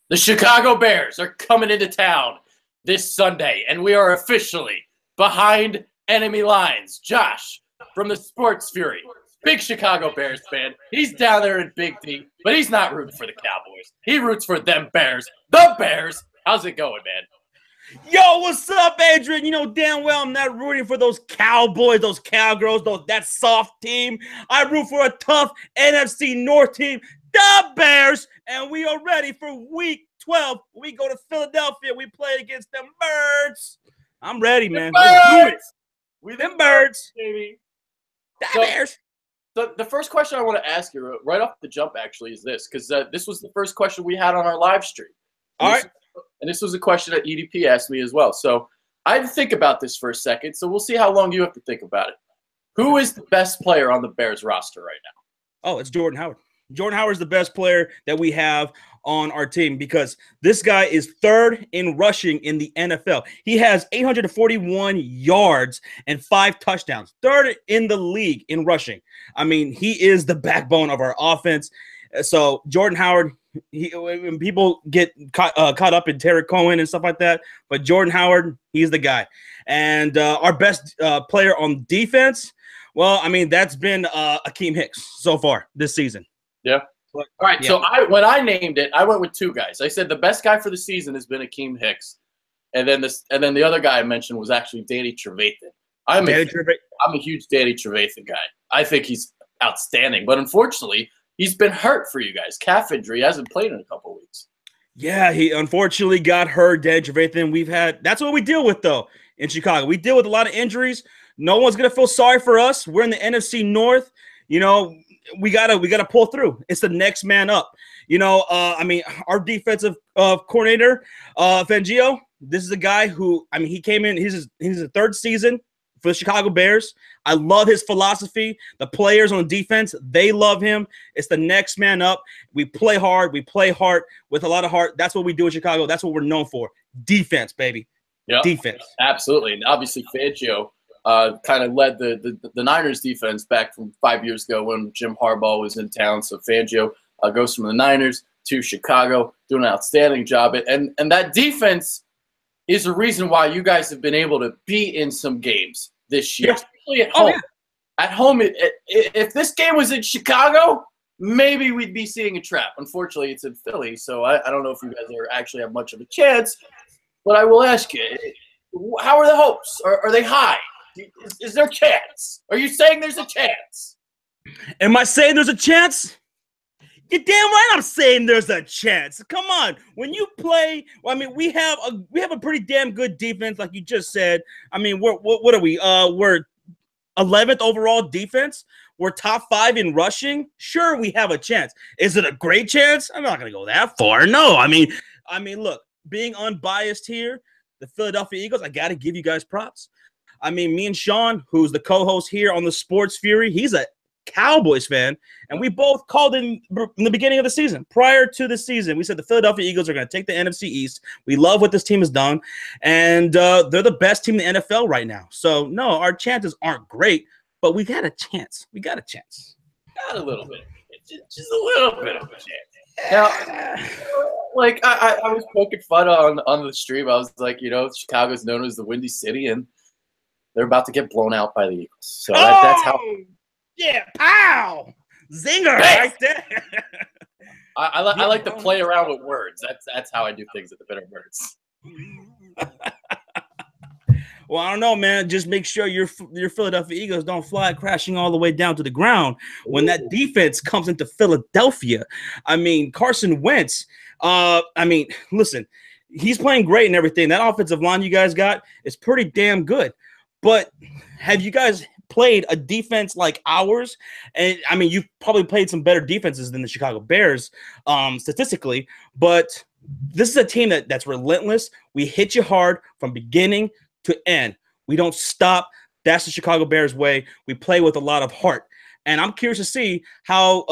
The Chicago Bears are coming into town this Sunday, and we are officially behind enemy lines. Josh from the Sports Fury, big Chicago Bears fan. He's down there in Big D, but he's not rooting for the Cowboys. He roots for them Bears. The Bears. How's it going, man? Yo, what's up, Adrian? You know damn well I'm not rooting for those Cowboys, those Cowgirls, that soft team. I root for a tough NFC North team, the Bears, and we are ready for Week 12. We go to Philadelphia. We play against them Birds. I'm ready, man. Let's do it. We them Birds, baby. The Bears. So the first question I want to ask you right off the jump actually is this, because this was the first question we had on our live stream. All right. And this was a question that EDP asked me as well. So I had to think about this for a second. So we'll see how long you have to think about it. Who is the best player on the Bears roster right now? Oh, it's Jordan Howard. Jordan Howard is the best player that we have on our team because this guy is third in rushing in the NFL. He has 841 yards and 5 touchdowns. Third in the league in rushing. I mean, he is the backbone of our offense. So Jordan Howard, when people get caught up in Terry Cohen and stuff like that, but Jordan Howard, he's the guy. And our best player on defense, well, I mean, that's been Akeem Hicks so far this season. Yeah. All right. Yeah. So when I named it, I went with 2 guys. I said the best guy for the season has been Akeem Hicks, and then the other guy I mentioned was actually Danny Trevathan. I'm a huge Danny Trevathan guy. I think he's outstanding, but unfortunately, he's been hurt for you guys. Calf injury. He hasn't played in a couple of weeks. Yeah, he unfortunately got hurt. Danny Trevathan. That's what we deal with though in Chicago. We deal with a lot of injuries. No one's gonna feel sorry for us. We're in the NFC North. You know, we gotta pull through. It's the next man up. You know, I mean, our defensive coordinator, Fangio. This is a guy who, I mean, he came in. He's his 3rd season for the Chicago Bears. I love his philosophy. The players on defense, they love him. It's the next man up. We play hard. We play hard with a lot of heart. That's what we do in Chicago. That's what we're known for. Defense, baby. Yeah, defense. Absolutely. And obviously, Fangio kind of led the Niners defense back from 5 years ago when Jim Harbaugh was in town. So Fangio goes from the Niners to Chicago, doing an outstanding job. And that defense is the reason why you guys have been able to be in some games this year, especially at home. Oh, yeah. At home, if this game was in Chicago, maybe we'd be seeing a trap. Unfortunately, it's in Philly, so I don't know if you guys actually have much of a chance. But I will ask you, how are the hopes? Are they high? Is there a chance? Are you saying there's a chance? Am I saying there's a chance? You're damn right I'm saying there's a chance. Come on. When you play, well, I mean, we have a pretty damn good defense, like you just said. I mean, what are we? We're 11th overall defense. We're top 5 in rushing. Sure, we have a chance. Is it a great chance? I'm not gonna go that far. No, I mean, look, being unbiased here, the Philadelphia Eagles, I gotta give you guys props. I mean, me and Sean, who's the co-host here on the Sports Fury, he's a Cowboys fan, and we both called in the beginning of the season. Prior to the season, we said the Philadelphia Eagles are going to take the NFC East. We love what this team has done, and they're the best team in the NFL right now. So, no, our chances aren't great, but we got a chance. We got a chance. Got a little bit. Just a little bit of a chance. Now, like, I was poking fun on the stream. I was like, you know, Chicago's known as the Windy City, and they're about to get blown out by the Eagles. So that's how. Yeah, pow! Zinger right there. I like to play around with words. That's how I do things at the Bitter Birds. Well, I don't know, man. Just make sure your Philadelphia Eagles don't fly crashing all the way down to the ground when that defense comes into Philadelphia. I mean, Carson Wentz. I mean, listen, he's playing great and everything. That offensive line you guys got is pretty damn good. But have you guys played a defense like ours? And I mean, you've probably played some better defenses than the Chicago Bears statistically, but this is a team that's relentless. We hit you hard from beginning to end. We don't stop. That's the Chicago Bears way. We play with a lot of heart. And I'm curious to see how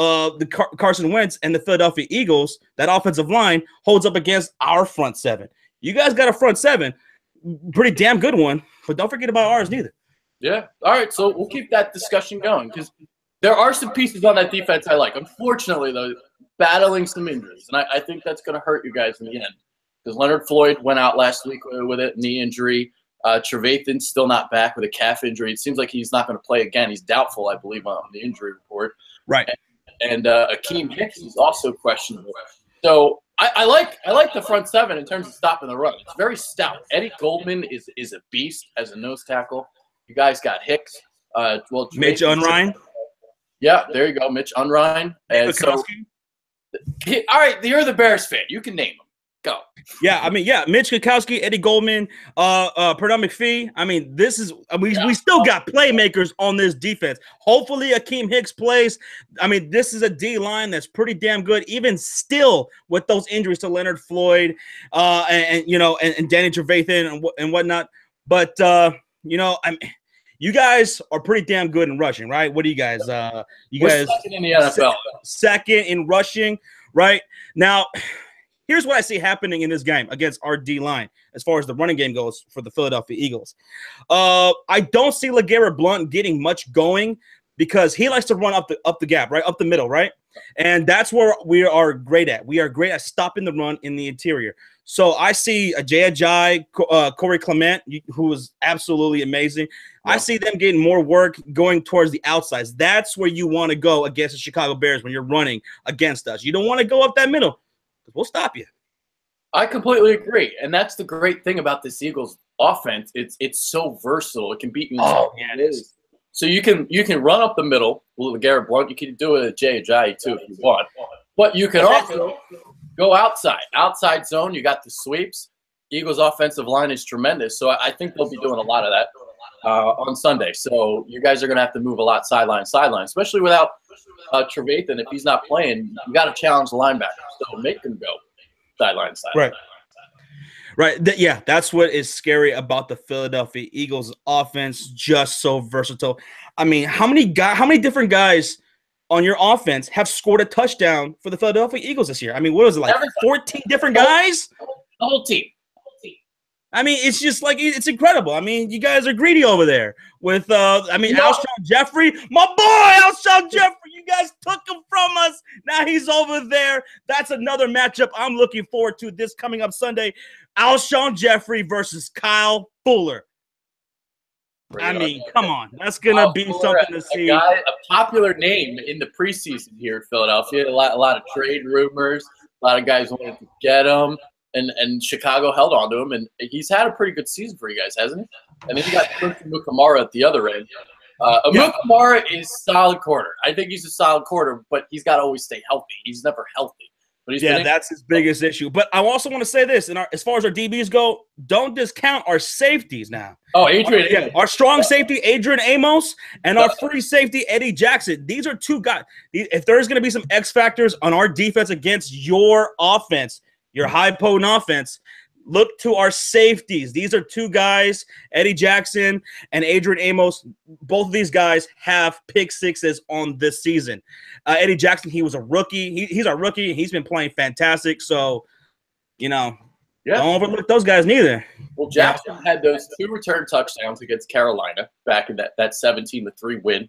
Carson Wentz and the Philadelphia Eagles, that offensive line, holds up against our front 7. You guys got a front 7, pretty damn good one, but don't forget about ours neither. Yeah. All right. So we'll keep that discussion going because there are some pieces on that defense I like. Unfortunately, though, battling some injuries, and I think that's going to hurt you guys in the end because Leonard Floyd went out last week with a knee injury. Trevathan's still not back with a calf injury. It seems like he's not going to play again. He's doubtful, I believe, on the injury report. Right. And Akeem Hicks is also questionable. So I like the front seven in terms of stopping the run. It's very stout. Eddie Goldman is a beast as a nose tackle. You guys got Hicks. Mitch Unrein. Yeah, there you go, Mitch Unrein. And so, all right, you're the Bears fan. You can name them. Go. Yeah, I mean, Mitch Kwiatkowski, Eddie Goldman, Pernell McPhee. I mean, we still got playmakers on this defense. Hopefully, Akeem Hicks plays. I mean, this is a D line that's pretty damn good, even still with those injuries to Leonard Floyd, and Danny Trevathan and whatnot. But you guys are pretty damn good in rushing, right? What do you guys? We're second in the NFL. Second in rushing, right? Now, here's what I see happening in this game against our D-line as far as the running game goes for the Philadelphia Eagles. I don't see LeGarrette Blount getting much going because he likes to run up the gap, right? Up the middle, right? And that's where we are great at. We are great at stopping the run in the interior. So I see Jay Ajayi, Corey Clement, who is absolutely amazing. Yeah. I see them getting more work going towards the outsides. That's where you want to go against the Chicago Bears when you're running against us. You don't want to go up that middle. We'll stop you. I completely agree, and that's the great thing about this Eagles offense. It's so versatile. It can beat you. Oh, yeah, it is. So you can run up the middle with LeGarrette Blount. You can do it with Jay Ajayi too if you want, but you can also go outside zone. You got the sweeps. Eagles offensive line is tremendous, so I think they'll be doing a lot of that on Sunday. So you guys are going to have to move a lot sideline, especially without Trevathan. If he's not playing, you got to challenge the linebacker. So make him go sideline. Right. That's what is scary about the Philadelphia Eagles offense. Just so versatile. I mean, how many different guys on your offense have scored a touchdown for the Philadelphia Eagles this year? I mean, what was it, like 14 different guys? The whole team. I mean, it's just like, it's incredible. I mean, you guys are greedy over there with, Alshon Jeffrey, my boy, Alshon Jeffrey. You guys took him from us. Now he's over there. That's another matchup I'm looking forward to this coming up Sunday. Alshon Jeffrey versus Kyle Fuller. I mean, come on. That's going to be something to see. A popular name in the preseason here in Philadelphia. A lot of trade rumors. A lot of guys wanted to get him. And Chicago held on to him, and he's had a pretty good season for you guys, hasn't he? And then you got Mukamara at the other end. Mukamara is solid corner. I think he's a solid corner, but he's got to always stay healthy. He's never healthy. But that's his biggest issue. But I also want to say this, as far as our DBs go, don't discount our safeties now. Oh, Adrian. Our strong safety, Adrian Amos, and our free safety, Eddie Jackson. These are two guys. If there's going to be some X factors on our defense against your offense, your high potent offense, look to our safeties. These are two guys, Eddie Jackson and Adrian Amos. Both of these guys have pick sixes on this season. Eddie Jackson, he was a rookie. He's a rookie. He's been playing fantastic. So, don't overlook those guys neither. Well, Jackson had those 2 return touchdowns against Carolina back in that 17-3 win.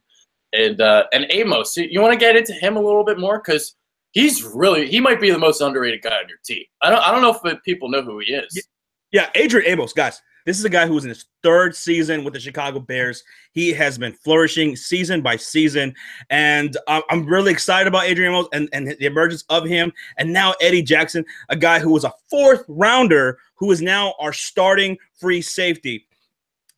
And Amos, you want to get into him a little bit more? Because he might be the most underrated guy on your team. I don't know if people know who he is. Yeah, Adrian Amos, guys. This is a guy who was in his 3rd season with the Chicago Bears. He has been flourishing season by season, and I'm really excited about Adrian Amos and the emergence of him. And now Eddie Jackson, a guy who was a 4th rounder, who is now our starting free safety.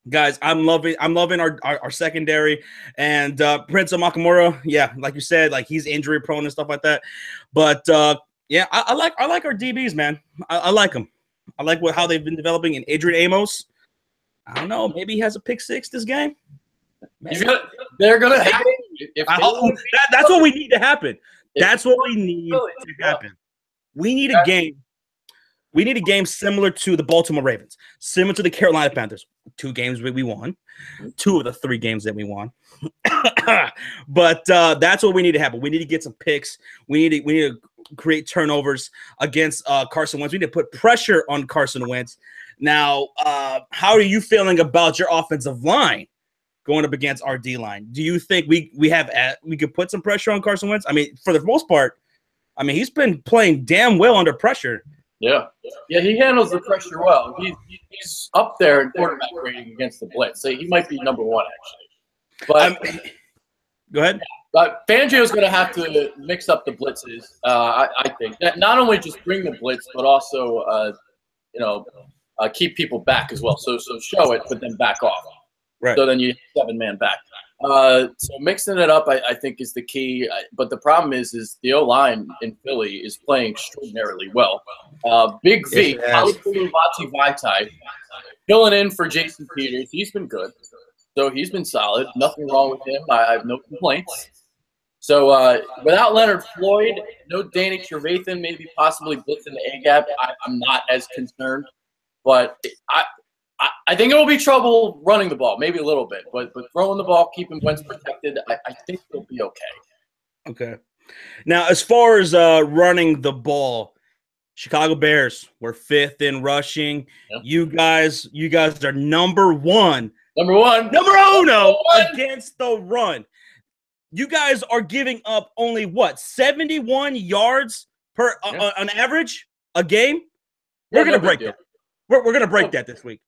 Guys, I'm loving our secondary, and Prince Amukamara, like you said, like he's injury prone and stuff like that. But I like our DBs, man. I like them. I like how they've been developing. And Adrian Amos, I don't know, maybe he has a pick 6 this game. They're gonna have it. That's what we need to happen. That's what we need to happen. We need a game. We need a game similar to the Baltimore Ravens, similar to the Carolina Panthers. 2 games we won, 2 of the 3 games that we won. But that's what we need to happen. We need to get some picks. We need to create turnovers against Carson Wentz. We need to put pressure on Carson Wentz. Now, how are you feeling about your offensive line going up against our D line? Do you think we could put some pressure on Carson Wentz? I mean, for the most part, I mean, he's been playing damn well under pressure. Yeah, he handles the pressure well. He's up there in quarterback rating against the blitz. So he might be number one actually. But go ahead. But Fangio's going to have to mix up the blitzes. I think that not only just bring the blitz, but also keep people back as well. So show it, but then back off. Right. So then you 7-man back. So mixing it up, I think, is the key. But the problem is the O-line in Philly is playing extraordinarily well. Big V, Vaitai, filling in for Jason Peters. He's been good. So he's been solid. Nothing wrong with him. I have no complaints. So without Leonard Floyd, no Danny Trevathan, maybe possibly blitzing the A-gap, I'm not as concerned. But I think it will be trouble running the ball, maybe a little bit. But throwing the ball, keeping Wentz protected, I think it'll be okay. Okay. Now, as far as running the ball, Chicago Bears were 5th in rushing. Yep. You guys are number one against the run. You guys are giving up only 71 yards per on average a game. We're gonna break that. We're gonna break that this week.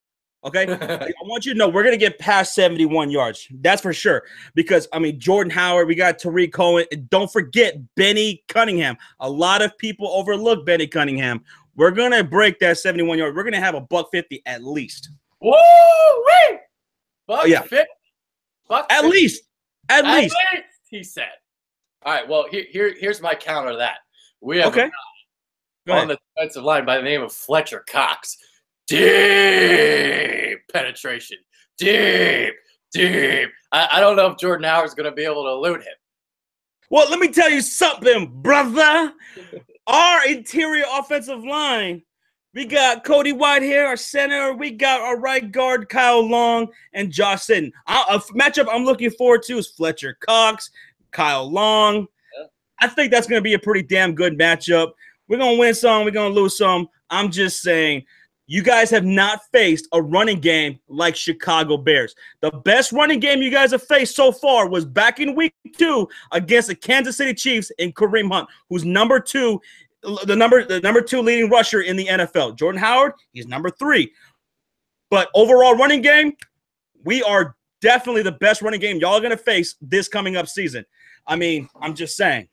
Okay, I want you to know we're gonna get past 71 yards. That's for sure. Because I mean, Jordan Howard, we got Tariq Cohen, and don't forget Benny Cunningham. A lot of people overlook Benny Cunningham. We're gonna break that 71 yards. We're gonna have a $150 at least. Woo! $150. At least. At least. He said. All right, well, here's my counter to that. We have a guy on the defensive line by the name of Fletcher Cox. Deep penetration. Deep. I don't know if Jordan Howard's going to be able to elude him. Well, let me tell you something, brother. Our interior offensive line, we got Cody Whitehair, our center. We got our right guard, Kyle Long, and Josh Sitton. A matchup I'm looking forward to is Fletcher Cox, Kyle Long. Yeah. I think that's going to be a pretty damn good matchup. We're going to win some. We're going to lose some. I'm just saying, you guys have not faced a running game like Chicago Bears. The best running game you guys have faced so far was back in week 2 against the Kansas City Chiefs and Kareem Hunt, who's number 2. The number 2 leading rusher in the NFL. Jordan Howard, he's number 3. But overall running game, we are definitely the best running game y'all are going to face this coming up season. I mean, I'm just saying.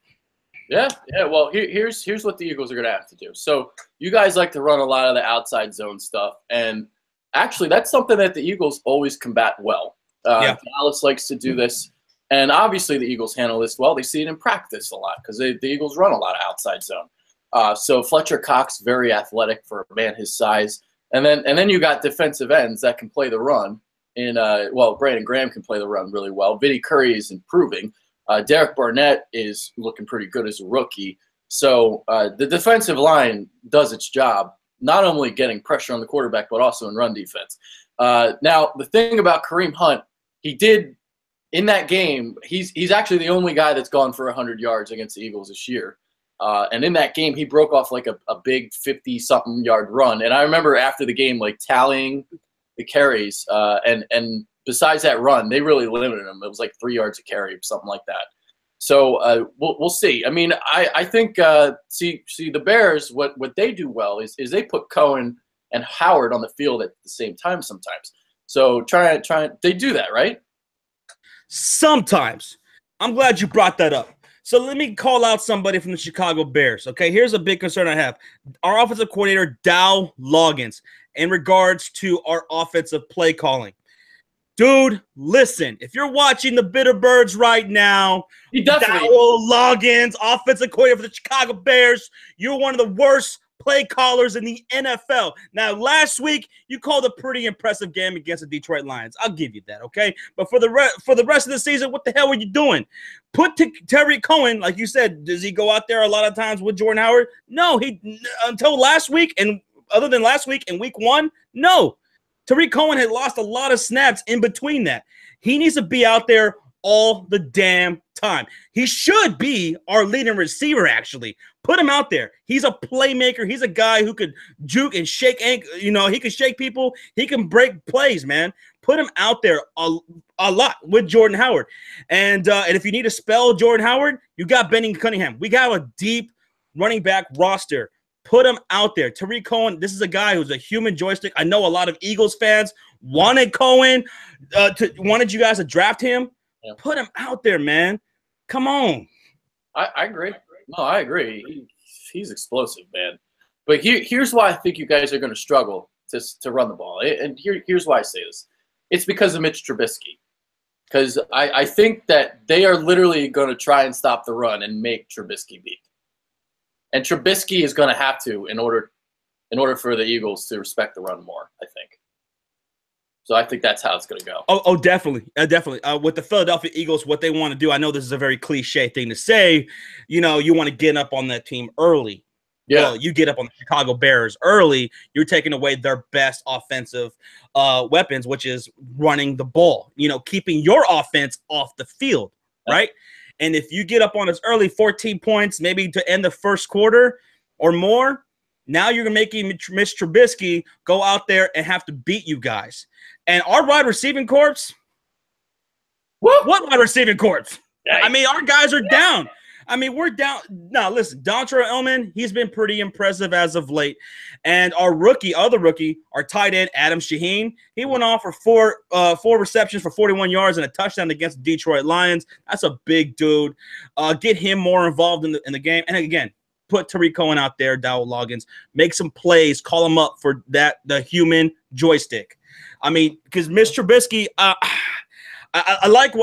Yeah. Well, here's what the Eagles are going to have to do. So you guys like to run a lot of the outside zone stuff. And actually, that's something that the Eagles always combat well. Dallas likes to do this. And obviously, the Eagles handle this well. They see it in practice a lot because the Eagles run a lot of outside zone. So Fletcher Cox, very athletic for a man his size, and then you got defensive ends that can play the run. Brandon Graham can play the run really well. Vinny Curry is improving. Derek Barnett is looking pretty good as a rookie. So the defensive line does its job, not only getting pressure on the quarterback but also in run defense. Now the thing about Kareem Hunt, he did in that game. He's actually the only guy that's gone for 100 yards against the Eagles this year. And in that game, he broke off like a big 50-something yard run. And I remember after the game, like tallying the carries. And besides that run, they really limited him. It was like 3 yards a carry, something like that. So we'll see. I mean, I think see the Bears. What they do well is they put Cohen and Howard on the field at the same time sometimes. So try they do that, right? Sometimes. I'm glad you brought that up. So let me call out somebody from the Chicago Bears. Okay, here's a big concern I have. Our offensive coordinator, Dow Loggins, in regards to our offensive play calling. Dude, listen, if you're watching the Bitterbirds right now, Dow Loggins, offensive coordinator for the Chicago Bears, you're one of the worst play callers in the NFL. Now, last week, you called a pretty impressive game against the Detroit Lions. I'll give you that, okay? But for the rest of the season, what the hell were you doing? Put Tariq Cohen, like you said, does he go out there a lot of times with Jordan Howard? No, until last week, and other than last week in week 1, no. Tariq Cohen had lost a lot of snaps in between that. He needs to be out there all the damn time. He should be our leading receiver, actually. Put him out there. He's a playmaker. He's a guy who could juke and shake, he can shake people. He can break plays, man. Put him out there a lot with Jordan Howard. And if you need to spell Jordan Howard, you got Benny Cunningham. We got a deep running back roster. Put him out there. Tariq Cohen, this is a guy who's a human joystick. I know a lot of Eagles fans wanted Cohen, wanted you guys to draft him. Yeah. Put him out there, man. Come on. I agree. No, I agree. He's explosive, man. But here's why I think you guys are going to struggle to run the ball. And here's why I say this. It's because of Mitch Trubisky. Because I think that they are literally going to try and stop the run and make Trubisky beat. And Trubisky is going to have to in order for the Eagles to respect the run more, I think. So I think that's how it's going to go. Oh, definitely. Definitely. With the Philadelphia Eagles, what they want to do, I know this is a very cliche thing to say, you want to get up on that team early. Yeah. Well, you get up on the Chicago Bears early, you're taking away their best offensive weapons, which is running the ball, keeping your offense off the field, right? And if you get up on us early, 14 points, maybe to end the first quarter or more, now you're making Mitch Trubisky go out there and have to beat you guys. And our wide receiving corps, what wide receiving corps? Nice. I mean, our guys are down. I mean, we're down. Now, listen, Dontre Elliman, he's been pretty impressive as of late. And our other rookie, our tight end, Adam Shaheen, he went off for four receptions for 41 yards and a touchdown against the Detroit Lions. That's a big dude. Get him more involved in the game. And again, put Tariq Cohen out there, Dowell Loggins, make some plays, call him up for the human joystick. I mean, because Mitch Trubisky, I like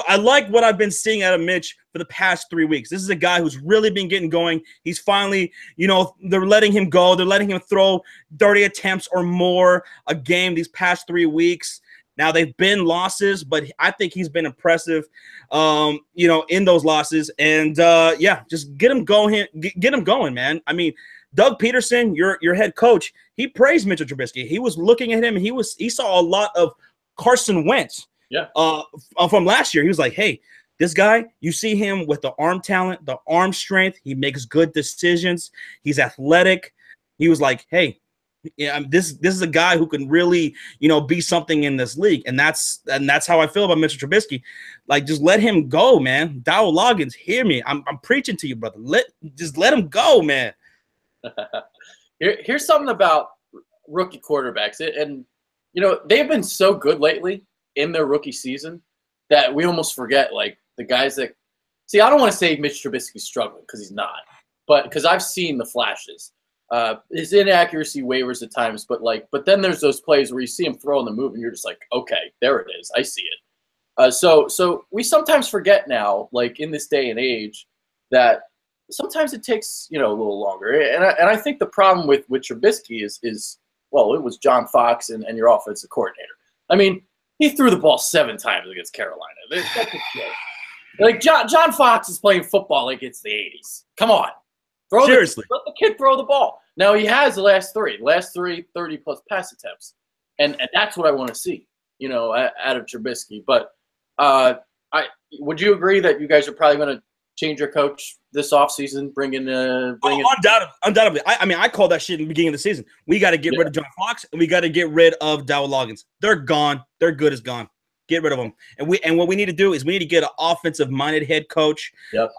what I've been seeing out of Mitch for the past 3 weeks. This is a guy who's really been getting going. He's finally, they're letting him go. They're letting him throw 30 attempts or more a game these past 3 weeks. Now, they've been losses, but I think he's been impressive, in those losses. And, just get him going. Get him going, man. I mean, Doug Peterson, your head coach, he praised Mitchell Trubisky. He was looking at him, and he saw a lot of Carson Wentz. Yeah. From last year, he was like, hey, this guy, you see him with the arm talent, the arm strength. He makes good decisions. He's athletic. He was like, hey, this is a guy who can really, be something in this league. And that's how I feel about Mitchell Trubisky. Like, just let him go, man. Dowell Loggins, hear me. I'm preaching to you, brother. Just let him go, man. Here's something about rookie quarterbacks. And they've been so good lately in their rookie season that we almost forget, like, the guys that – see, I don't want to say Mitch Trubisky's struggling because he's not, but because I've seen the flashes. His inaccuracy wavers at times, but then there's those plays where you see him throw in the move and you're just like, okay, there it is. I see it. So we sometimes forget now, like in this day and age, that sometimes it takes, a little longer. And I think the problem with Trubisky is well, it was John Fox and your offensive coordinator. I mean, he threw the ball 7 times against Carolina. That's a joke. Like, John Fox is playing football like it's the 80s. Come on. Seriously. Let the kid throw the ball. Now, he has the last three 30-plus pass attempts. And that's what I want to see, out of Trubisky. But would you agree that you guys are probably going to change your coach this offseason, bring in undoubtedly. I mean, I called that shit in the beginning of the season. We got to get rid of John Fox, and we got to get rid of Dowell Loggins. They're gone. They're good as gone. Get rid of them. And what we need to do is we need to get an offensive-minded head coach. Yep.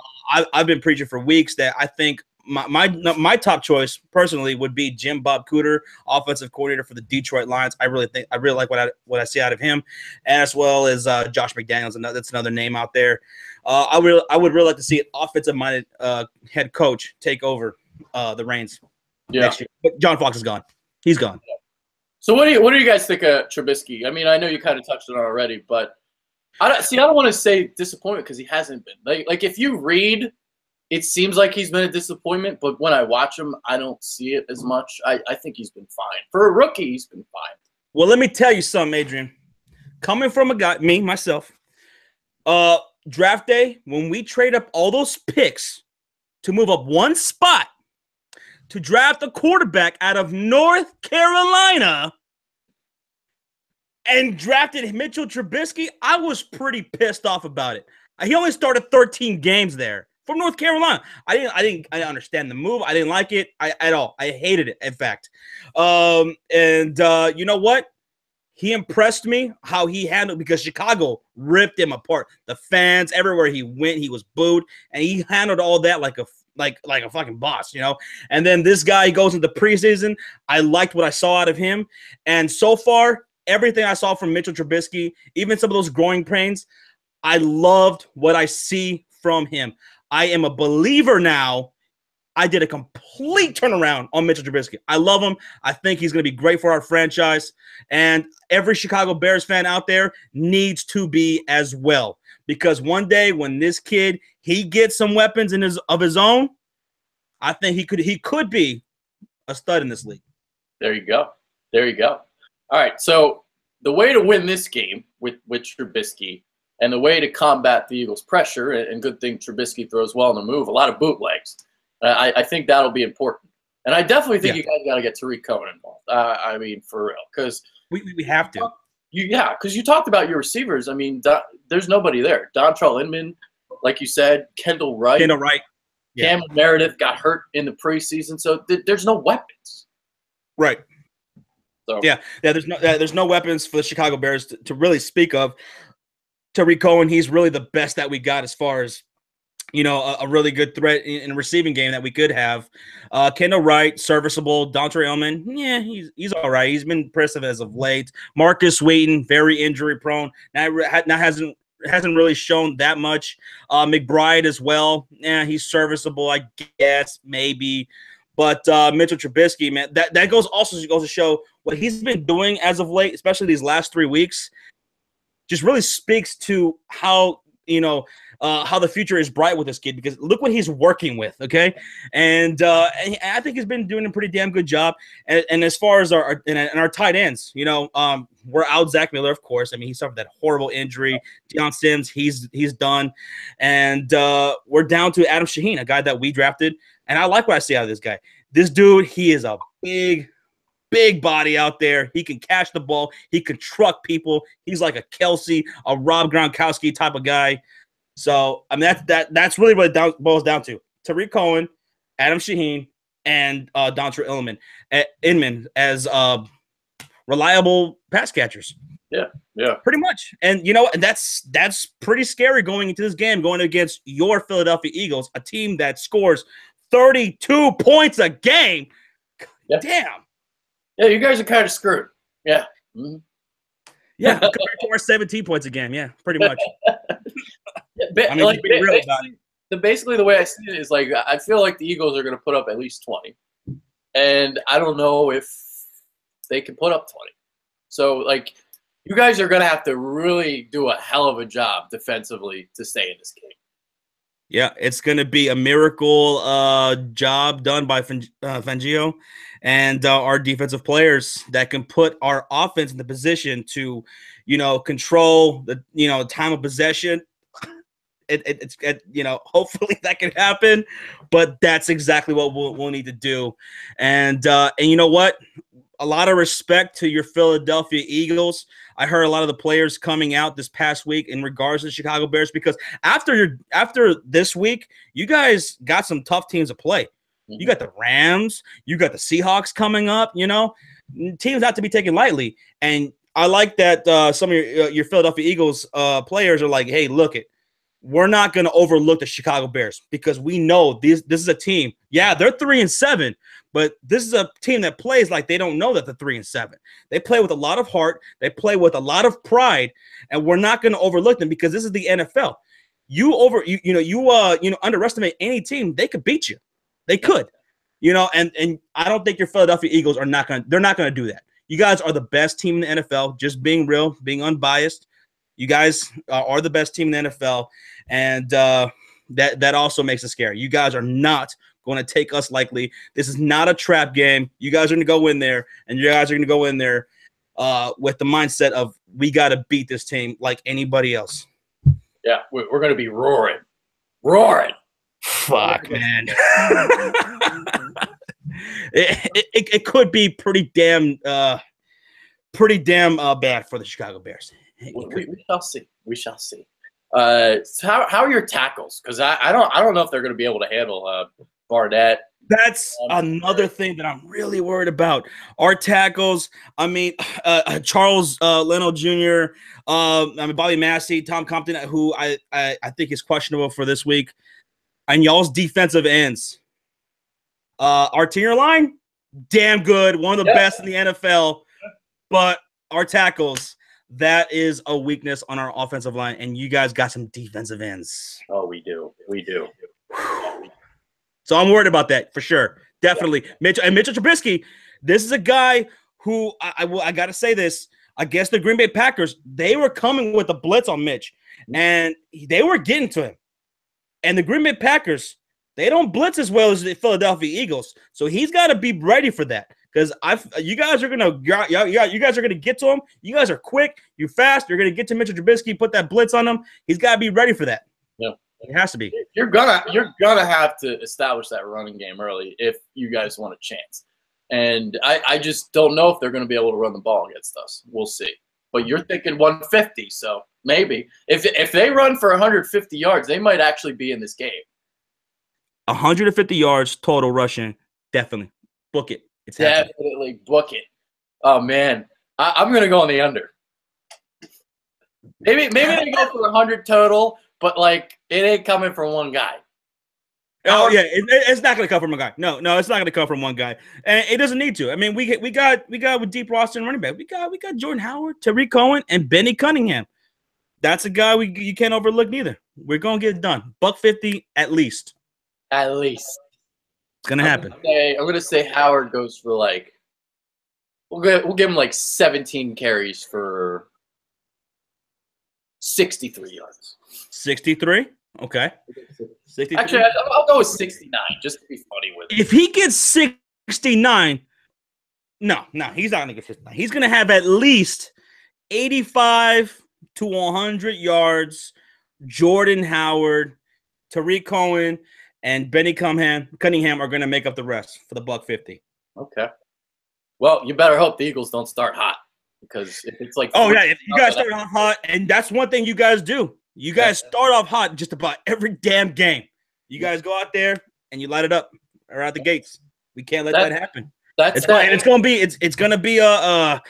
I've been preaching for weeks that I think my top choice personally would be Jim Bob Cooter, offensive coordinator for the Detroit Lions. I really like what I see out of him, and as well as Josh McDaniels. That's another name out there. I would really like to see an offensive-minded head coach take over the reins next year. But John Fox is gone. He's gone. So what do you guys think of Trubisky? I mean, I know you kind of touched on it already, but I don't want to say disappointment because he hasn't been. Like if you read, it seems like he's been a disappointment, but when I watch him, I don't see it as much. I think he's been fine. For a rookie, he's been fine. Well, let me tell you something, Adrian. Coming from a guy, myself, draft day, when we trade up all those picks to move up one spot to draft a quarterback out of North Carolina and drafted Mitchell Trubisky, I was pretty pissed off about it. He only started 13 games there from North Carolina. I didn't understand the move. I didn't like it at all. I hated it, in fact. You know what? He impressed me how he handled, because Chicago ripped him apart. The fans, everywhere he went, he was booed, and he handled all that like like a fucking boss, you know. And then this guy goes into preseason. I liked what I saw out of him, and so far, everything I saw from Mitchell Trubisky, even some of those growing pains, I loved what I see from him. I am a believer now. I did a complete turnaround on Mitchell Trubisky. I love him. I think he's going to be great for our franchise. And every Chicago Bears fan out there needs to be as well. Because one day when this kid, he gets some weapons of his own, I think he could be a stud in this league. There you go. There you go. All right. So the way to win this game with Trubisky, and the way to combat the Eagles' pressure, and good thing Trubisky throws well on the move, a lot of bootlegs. I think that'll be important. And I definitely think you guys got to get Tariq Cohen involved. I mean, for real. Because we have to. Because you talked about your receivers. I mean, there's nobody there. Dontrell Inman, like you said, Kendall Wright. Yeah. Cameron Meredith got hurt in the preseason. So there's no weapons. Right. So Yeah. There's no weapons for the Chicago Bears to really speak of. Tariq Cohen, he's really the best that we got as far as, you know, a really good threat in a receiving game that we could have. Kendall Wright, serviceable. Dontre Ullman, yeah, he's all right. He's been impressive as of late. Marcus Wheaton, very injury prone. Now hasn't really shown that much. McBride as well. Yeah, he's serviceable, I guess, maybe. But Mitchell Trubisky, man, that goes to show what he's been doing as of late, especially these last 3 weeks. Just really speaks to how, you know, how the future is bright with this kid, because look what he's working with, okay? And I think he's been doing a pretty damn good job. And as far as our tight ends, you know, we're out Zach Miller, of course. I mean, he suffered that horrible injury. Deion Sims, he's done. And we're down to Adam Shaheen, a guy that we drafted. And I like what I see out of this guy. This dude, he is a big body out there. He can catch the ball. He can truck people. He's like a Kelsey, a Rob Gronkowski type of guy. So, I mean, that's really what it boils down to. Tariq Cohen, Adam Shaheen, and Dontre Inman as reliable pass catchers. Yeah. Pretty much. And, you know, that's pretty scary going into this game, going against your Philadelphia Eagles, a team that scores 32 points a game. Yeah. Damn. Yeah, you guys are kind of screwed. Yeah. Mm-hmm. Yeah, compared to our 17 points a game. Yeah, pretty much. I mean, like, basically the way I see it is, like, I feel like the Eagles are going to put up at least 20. And I don't know if they can put up 20. So, like, you guys are going to have to really do a hell of a job defensively to stay in this game. Yeah, it's going to be a miracle job done by Fangio and our defensive players that can put our offense in the position to, you know, control the, you know, time of possession. It's you know, hopefully that can happen, but that's exactly what we'll need to do. And you know what? A lot of respect to your Philadelphia Eagles. I heard a lot of the players coming out this past week in regards to the Chicago Bears, because after this week, you guys got some tough teams to play. Mm-hmm. You got the Rams, you got the Seahawks coming up, you know, teams not to be taken lightly. And I like that some of your Philadelphia Eagles players are like, hey, look it. We're not going to overlook the Chicago Bears, because we know this is a team. Yeah, they're 3-7, but this is a team that plays like they don't know that they're 3-7. They play with a lot of heart. They play with a lot of pride, and we're not going to overlook them, because this is the NFL. You underestimate any team, they could beat you. They could, you know, and I don't think your Philadelphia Eagles they're not going to do that. You guys are the best team in the NFL, just being real, being unbiased. You guys are the best team in the NFL, and that also makes it scary. You guys are not going to take us lightly. This is not a trap game. You guys are going to go in there, and you guys are going to go in there with the mindset of, we got to beat this team like anybody else. Yeah, we're going to be roaring. Fuck, man. it could be pretty damn bad for the Chicago Bears. We shall see. So how are your tackles? Because I don't know if they're going to be able to handle Barnett. That's another thing that I'm really worried about. Our tackles. I mean, Charles Leno Jr. Bobby Massey, Tom Compton, who I think is questionable for this week. And y'all's defensive ends. Our interior line, damn good. One of the best in the NFL. But our tackles, that is a weakness on our offensive line. And you guys got some defensive ends. Oh, we do. We do. So I'm worried about that for sure. Definitely. Mitch Trubisky, this is a guy who I got to say this. Against the Green Bay Packers, they were coming with a blitz on Mitch, and they were getting to him. And the Green Bay Packers, they don't blitz as well as the Philadelphia Eagles, so he's got to be ready for that. Because you guys are gonna get to him. You guys are quick, you're fast. You're gonna get to Mitch Trubisky, put that blitz on him. He's got to be ready for that. Yeah, it has to be. You're gonna have to establish that running game early if you guys want a chance. And I just don't know if they're going to be able to run the ball against us. We'll see. But you're thinking 150, so maybe. If they run for 150 yards, they might actually be in this game. 150 yards total rushing, definitely. Book it. It's happening. Definitely book it. Oh, man. I'm going to go on the under. Maybe they go for 100 total, but, like, it ain't coming from one guy. Oh yeah, it's not going to come from a guy. No, it's not going to come from one guy, and it doesn't need to. I mean, we got with deep roster and running back. We got Jordan Howard, Tariq Cohen, and Benny Cunningham. That's a guy you can't overlook neither. We're going to get it done. $150 at least. At least it's going to happen. I'm going to say Howard goes for like we'll give him like 17 carries for 63 yards. 63. Okay. 63. Actually, I'll go with 69 just to be funny with it. If he gets 69, no, he's not going to get 69. He's going to have at least 85 to 100 yards. Jordan Howard, Tariq Cohen, and Benny Cunningham are going to make up the rest for the $150. Okay. Well, you better hope the Eagles don't start hot because if it's like if you guys start off hot, and that's one thing you guys do. You guys start off hot just about every damn game. You guys go out there and you light it up right out the gates. We can't let that happen. It's gonna be a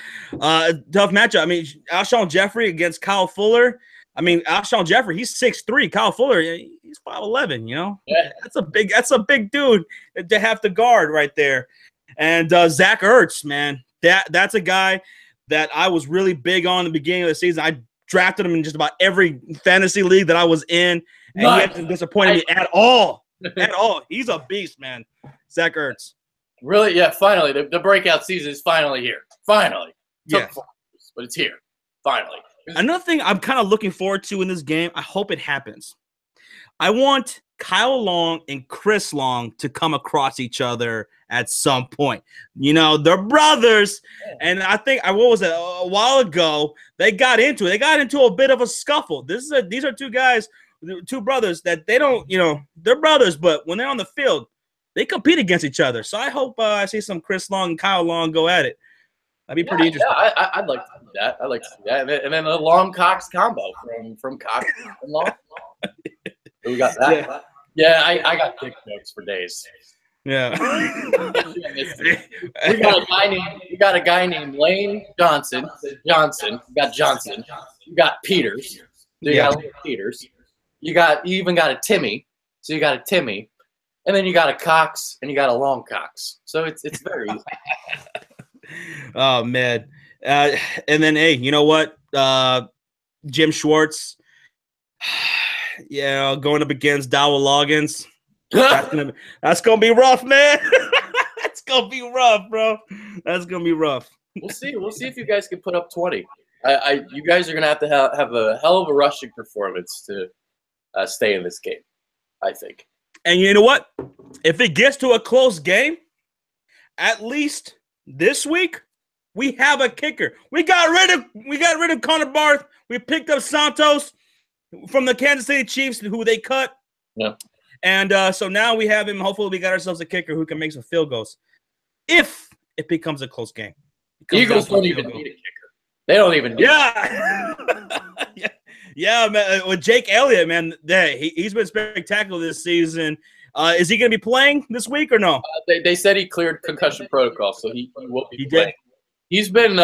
tough matchup. I mean, Alshon Jeffrey against Kyle Fuller. I mean, Alshon Jeffrey, he's 6'3". Kyle Fuller, he's 5'11". You know, that's a big dude to have to guard right there. And Zach Ertz, man, that's a guy that I was really big on in the beginning of the season. I drafted him in just about every fantasy league that I was in, and he hasn't disappointed me at all. At all. He's a beast, man. Zach Ertz. Really? Yeah, finally. The breakout season is finally here. Finally. Yeah. But it's here. Finally. Another thing I'm kind of looking forward to in this game, I hope it happens. I want Kyle Long and Chris Long to come across each other at some point. You know, they're brothers, and I think a while ago they got into it. They got into a bit of a scuffle. These are two guys, two brothers that they don't, they're brothers, but when they're on the field, they compete against each other. So I hope I see some Chris Long and Kyle Long go at it. That'd be pretty interesting. Yeah, I'd like to see that. I'd like to see that, and then a Long Cox combo from Cox and Long. We got that. Yeah, I got dick jokes for days. Yeah. we got a guy named Lane Johnson. You got Johnson. You got Peters. You got Peters. You even got a Timmy. So you got a Timmy. And then you got a Cox and you got a Long Cox. So it's very easy. Oh man. And then hey, you know what? Jim Schwartz. Yeah, going up against Dowell Loggins. That's gonna be rough, man. That's gonna be rough, bro. That's gonna be rough. We'll see. We'll see if you guys can put up 20. You guys are gonna have to have a hell of a rushing performance to stay in this game, I think. And you know what? If it gets to a close game, at least this week we have a kicker. We got rid of Connor Barth. We picked up Santos from the Kansas City Chiefs, who they cut. Yeah. And so now we have him. Hopefully, we got ourselves a kicker who can make some field goals. If it becomes a close game, Eagles don't even need a kicker. They don't even need yeah, man. With Jake Elliott, man, he's been spectacular this season. Is he going to be playing this week or no? They said he cleared concussion protocol, so he will be playing. He's been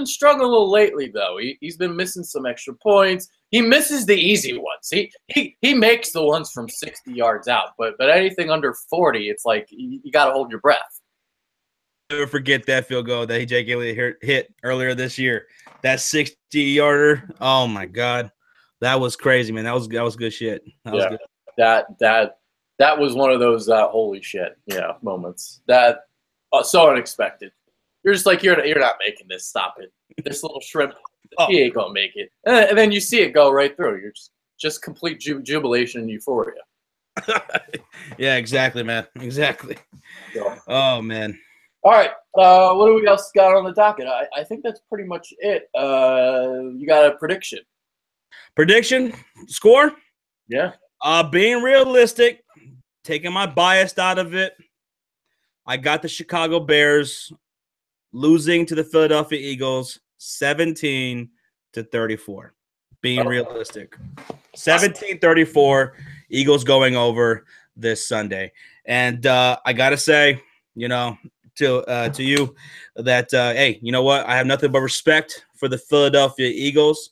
struggling a little lately, though. He's been missing some extra points. he misses the easy ones. He makes the ones from 60 yards out, but anything under 40, it's like you got to hold your breath. Never forget that field goal that Jake Elliott hit earlier this year. That 60-yarder. Oh my God, that was crazy, man. That was good shit. Was good. That was one of those holy shit, moments. That so unexpected. You're just like you're not making this. Stop it. This little shrimp, he ain't gonna make it. And then you see it go right through. You're just complete jubilation and euphoria. Yeah, exactly, man. Exactly. So. Oh man. All right. What do we else got on the docket? I think that's pretty much it. You got a prediction? Prediction? Score? Yeah. Being realistic, taking my bias out of it, I got the Chicago Bears losing to the Philadelphia Eagles 17-34. Being realistic. 17-34, Eagles going over this Sunday. And I got to say, to you that, hey, you know what? I have nothing but respect for the Philadelphia Eagles.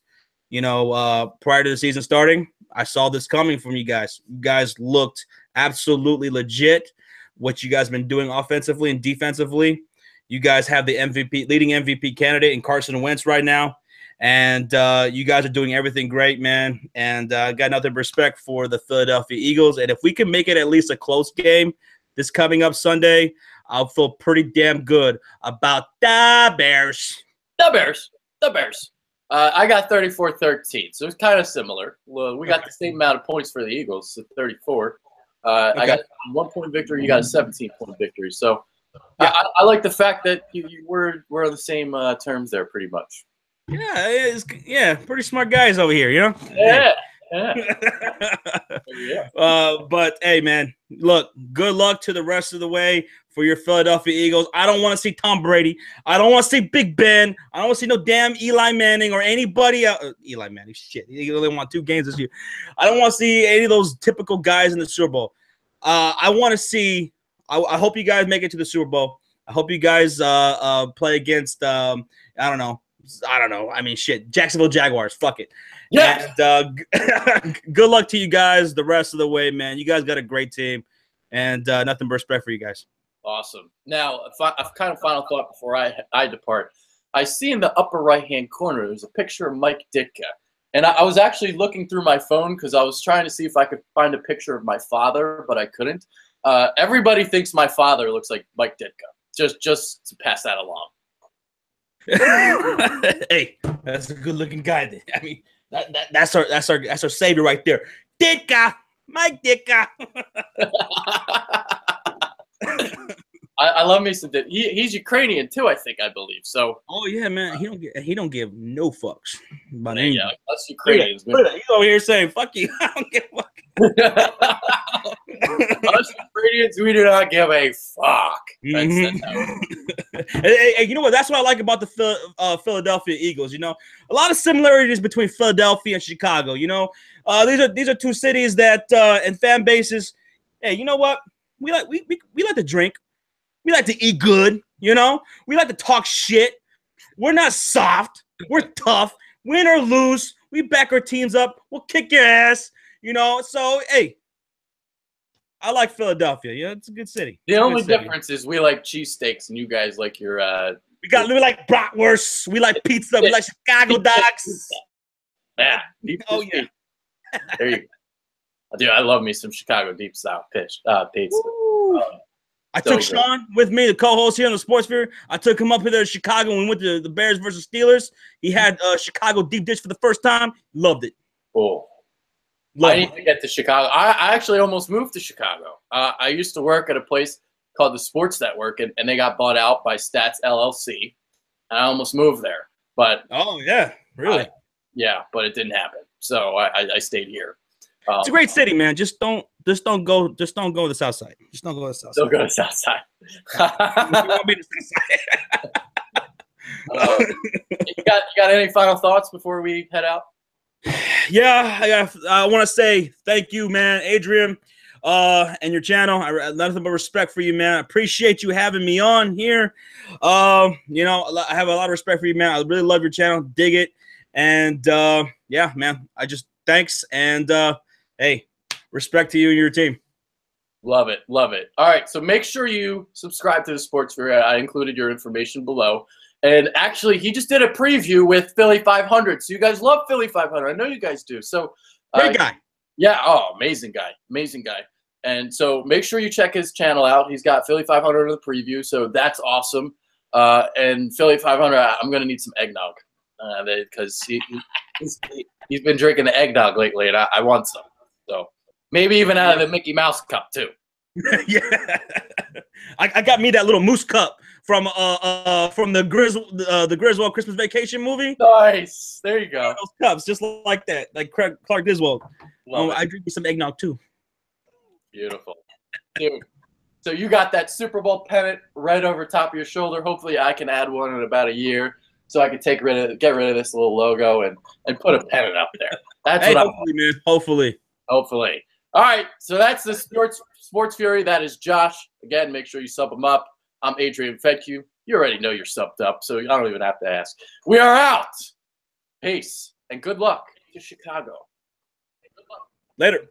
Prior to the season starting, I saw this coming from you guys. You guys looked absolutely legit. What you guys been doing offensively and defensively. You guys have the leading MVP candidate in Carson Wentz right now. And you guys are doing everything great, man. And got nothing but respect for the Philadelphia Eagles. And if we can make it at least a close game this coming up Sunday, I'll feel pretty damn good about the Bears. The Bears. I got 34-13, so it's kind of similar. Well, we got the same amount of points for the Eagles, so 34. I got a 1-point victory. You got a 17-point victory. So yeah. I like the fact that we're on the same terms there, pretty much. Yeah, pretty smart guys over here, Yeah. But hey, man, look, good luck to the rest of the way for your Philadelphia Eagles. I don't want to see Tom Brady. I don't want to see Big Ben. I don't want to see no damn Eli Manning or anybody else. Eli Manning, shit. He only won 2 games this year. I don't want to see any of those typical guys in the Super Bowl. I want to see. I hope you guys make it to the Super Bowl. I hope you guys play against. I don't know. I mean, shit. Jacksonville Jaguars. Fuck it. Yeah. And good luck to you guys the rest of the way, man. You guys got a great team, and nothing but respect for you guys. Awesome. Now, a kind of final thought before I depart. I see in the upper right-hand corner there's a picture of Mike Ditka. And I was actually looking through my phone because I was trying to see if I could find a picture of my father, but I couldn't. Everybody thinks my father looks like Mike Ditka. Just to pass that along. Hey, that's a good-looking guy. Then. I mean, that's our savior right there. Ditka, Mike Ditka. I love me some Ditka. He's Ukrainian too, I believe. So. Oh yeah, man. He don't give no fucks about anything. Yeah, us Ukrainians. He's over here saying "fuck you." I don't give a fuck. Us Ukrainians, we do not give a fuck. That's Hey, you know what? That's what I like about the Philadelphia Eagles. A lot of similarities between Philadelphia and Chicago. These are 2 cities that and fan bases. Hey, you know what? We like to drink. We like to eat good. We like to talk shit. We're not soft. We're tough. Win or lose, we back our teams up. We'll kick your ass. So hey. I like Philadelphia. It's a good city. The only difference is we like cheesesteaks and you guys like your we like bratwurst. We like pizza. We like Chicago dogs. Yeah. Oh yeah. There you go. Dude, I love me some Chicago deep style pizza. I took Sean with me, the co-host here on the Sports Sphere. I took him up here to Chicago and we went to the Bears versus Steelers. He had Chicago deep dish for the first time. Loved it. Oh. I need to get to Chicago. I actually almost moved to Chicago. I used to work at a place called the Sports Network, and they got bought out by Stats LLC. And I almost moved there. But oh, yeah. Really? But it didn't happen. So I stayed here. It's a great city, man. Just don't go to the south side. Just don't go to the south side. Don't go to the south side. You want me to south side. You got any final thoughts before we head out? Yeah, I want to say thank you, man, Adrian, and your channel. I nothing but respect for you, man. I appreciate you having me on here. I have a lot of respect for you, man. I really love your channel, dig it, And yeah, man, I just thanks and hey, respect to you and your team. Love it. Love it. All right. So make sure you subscribe to the Sports Fury. I included your information below. And actually, he just did a preview with Philly 500. So you guys love Philly 500. I know you guys do. So Great guy. Yeah. Oh, amazing guy. Amazing guy. And so make sure you check his channel out. He's got Philly 500 in the preview. So that's awesome. And Philly 500, I'm going to need some eggnog because he's been drinking the eggnog lately, and I want some. So maybe even out of the Mickey Mouse cup too. Yeah, I got me that little moose cup from the Griswold Christmas Vacation movie. Nice, there you go. Those cups, just like that, like Clark Griswold. I drink me some eggnog too. Beautiful, dude. So you got that Super Bowl pennant right over top of your shoulder. Hopefully, I can add one in about a year, so I can get rid of this little logo and put a pennant up there. That's what hopefully, man. Hopefully. All right, so that's the Sports Fury. That is Josh. Again, make sure you sub him up. I'm Adrian Fedke. You already know you're subbed up, so I don't even have to ask. We are out. Peace and good luck to Chicago. Later.